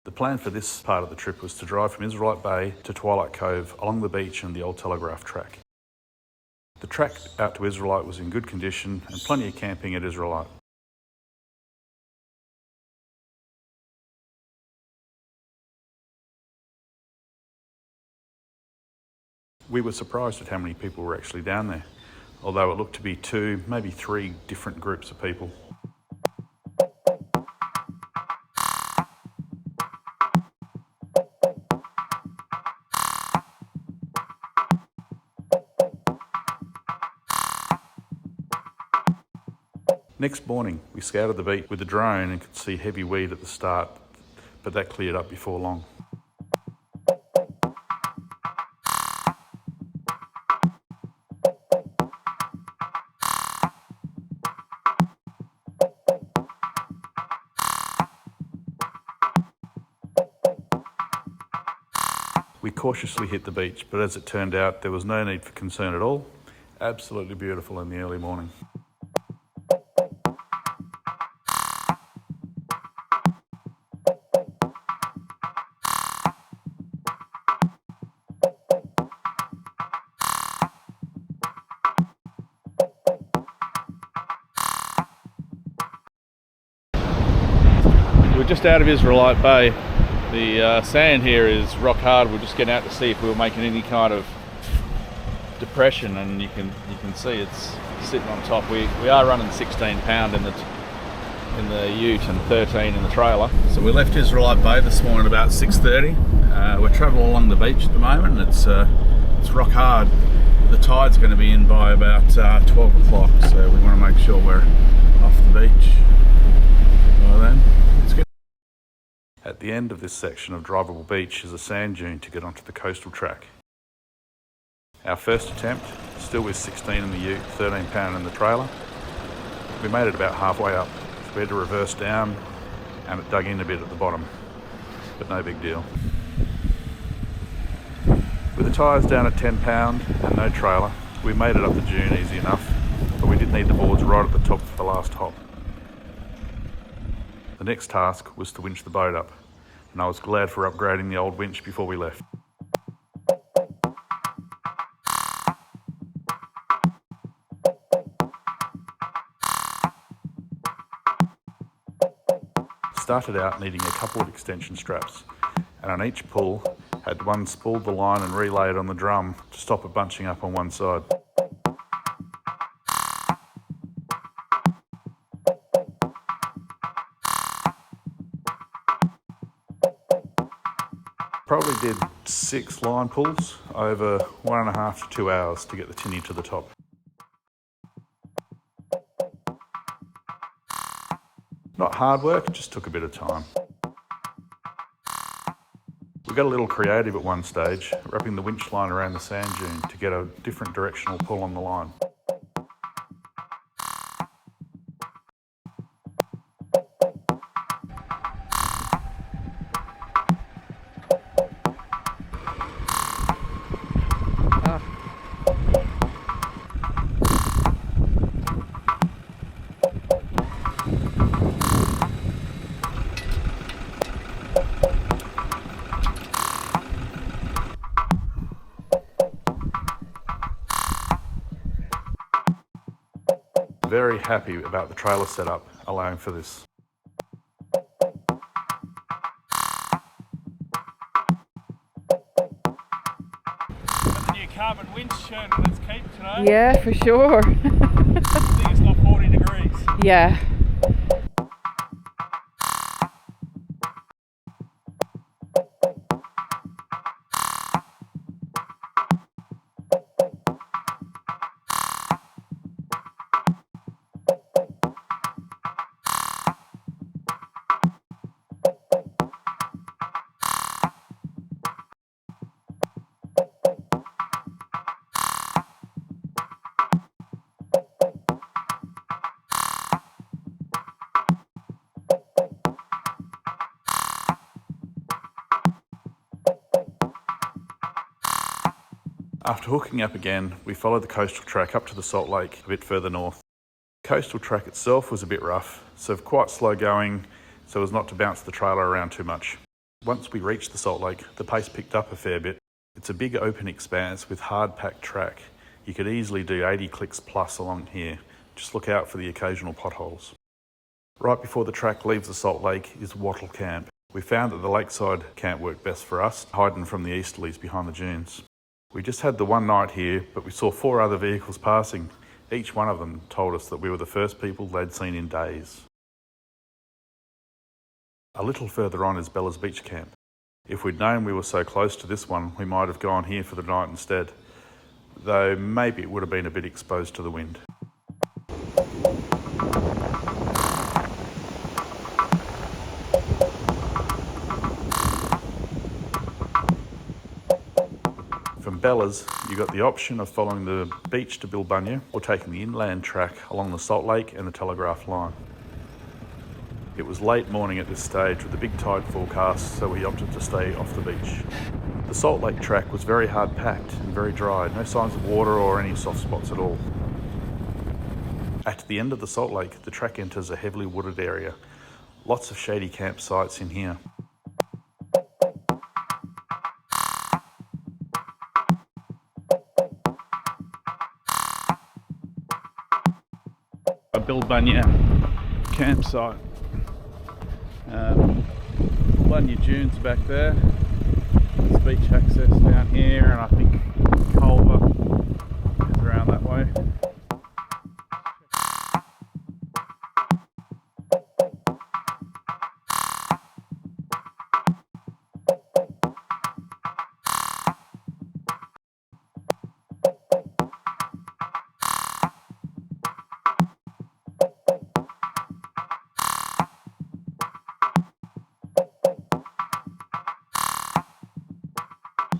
The plan for this part of the trip was to drive from Israelite Bay to Twilight Cove along the beach and the old telegraph track. The track out to Israelite was in good condition and plenty of camping at Israelite. We were surprised at how many people were actually down there, although it looked to be 2, maybe 3 different groups of people. Next morning, we scouted the beach with the drone and could see heavy weed at the start, but that cleared up before long. We cautiously hit the beach, but as it turned out, there was no need for concern at all. Absolutely beautiful in the early morning. We're just out of Israelite Bay. The sand here is rock hard. We're just getting out to see if we were making any kind of depression, and you can see it's sitting on top. We are running 16 pound in the ute and 13 in the trailer. So we left Israelite Bay this morning about 6:30. We're travelling along the beach at the moment. It's rock hard. The tide's going to be in by about 12 o'clock, so we want to make sure we're off the beach by then. At the end of this section of drivable beach is a sand dune to get onto the coastal track. Our first attempt, still with 16 in the ute, 13 pound in the trailer. We made it about halfway up, so we had to reverse down and it dug in a bit at the bottom, but no big deal. With the tyres down at 10 pound and no trailer, we made it up the dune easy enough, but we did need the boards right at the top for the last hop. The next task was to winch the boat up, and I was glad for upgrading the old winch before we left. Started out needing a couple of extension straps, and on each pull had one spooled the line and relayed on the drum to stop it bunching up on one side. Probably did 6 line pulls over 1.5 to 2 hours to get the tinnie to the top. Not hard work, just took a bit of time. We got a little creative at one stage, wrapping the winch line around the sand dune to get a different directional pull on the line. Very happy about the trailer setup, allowing for this. Got the new carbon winch shirt, let's keep today. Yeah, for sure. I think it's not 40 degrees. Yeah. After hooking up again, we followed the coastal track up to the Salt Lake a bit further north. The coastal track itself was a bit rough, so quite slow going so as not to bounce the trailer around too much. Once we reached the salt lake, the pace picked up a fair bit. It's a big open expanse with hard-packed track. You could easily do 80 clicks plus along here. Just look out for the occasional potholes. Right before the track leaves the salt lake is Wattle Camp. We found that the lakeside camp worked best for us, hiding from the easterlies behind the dunes. We just had the one night here, but we saw 4 other vehicles passing. Each one of them told us that we were the first people they'd seen in days. A little further on is Bella's Beach Camp. If we'd known we were so close to this one, we might have gone here for the night instead, though maybe it would have been a bit exposed to the wind. From Bella's, you got the option of following the beach to Bilbunya or taking the inland track along the Salt Lake and the Telegraph line. It was late morning at this stage with a big tide forecast, so we opted to stay off the beach. The Salt Lake track was very hard packed and very dry, no signs of water or any soft spots at all. At the end of the Salt Lake, the track enters a heavily wooded area. Lots of shady campsites in here. A Bilbunya campsite. Bilbunya dunes back there. There's beach access down here, and I think Culver is around that way.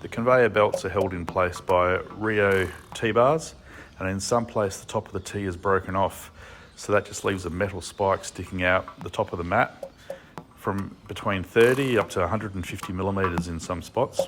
The conveyor belts are held in place by Rio T-bars, and in some place the top of the T is broken off, so that just leaves a metal spike sticking out the top of the mat from between 30 up to 150 millimetres in some spots.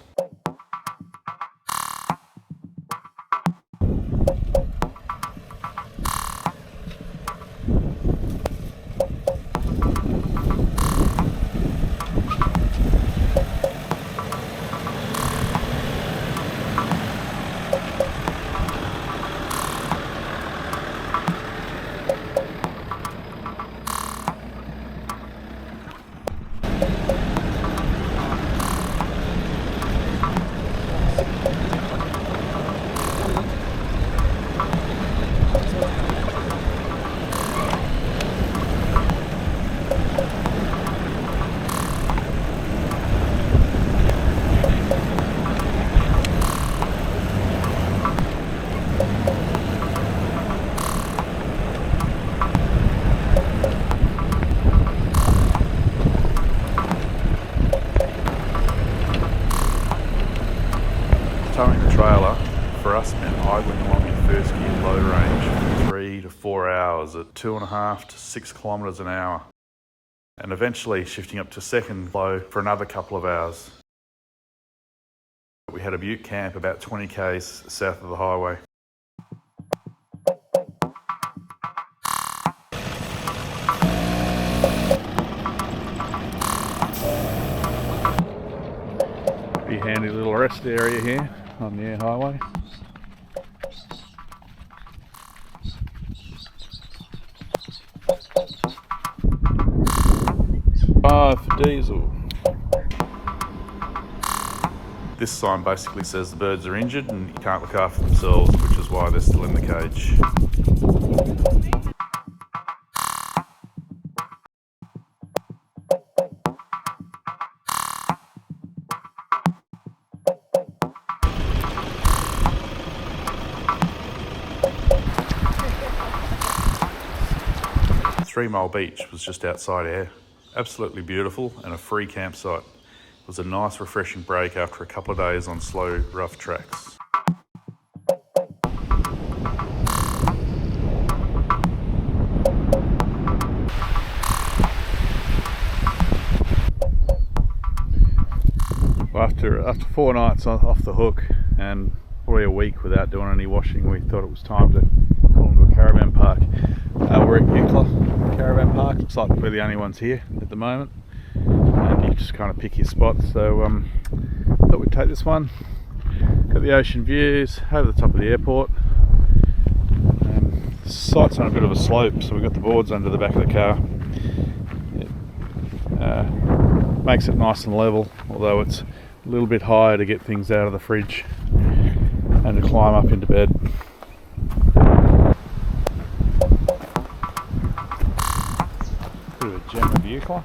Towing the trailer for us meant idling along in first gear low range for 3 to 4 hours at 2.5 to 6 kilometres an hour, and eventually shifting up to second low for another couple of hours. We had a butte camp about 20 k's south of the highway. Pretty handy little rest area here on the Eyre Highway. For diesel. This sign basically says the birds are injured and can't look after themselves, which is why they're still in the cage. 3 Mile Beach was just outside Eyre. Absolutely beautiful and a free campsite. It was a nice refreshing break after a couple of days on slow, rough tracks. Well, after 4 nights off the hook and probably a week without doing any washing, we thought it was time to pull into a caravan park. We're at Eucla Caravan Park. Looks like we're the only ones here at the moment. And you just kind of pick your spots. So thought we'd take this one. Got the ocean views over the top of the airport. The site's on a bit of a slope, so we've got the boards under the back of the car. It makes it nice and level, although it's a little bit higher to get things out of the fridge and to climb up into bed. Bit of a gem of Eucla.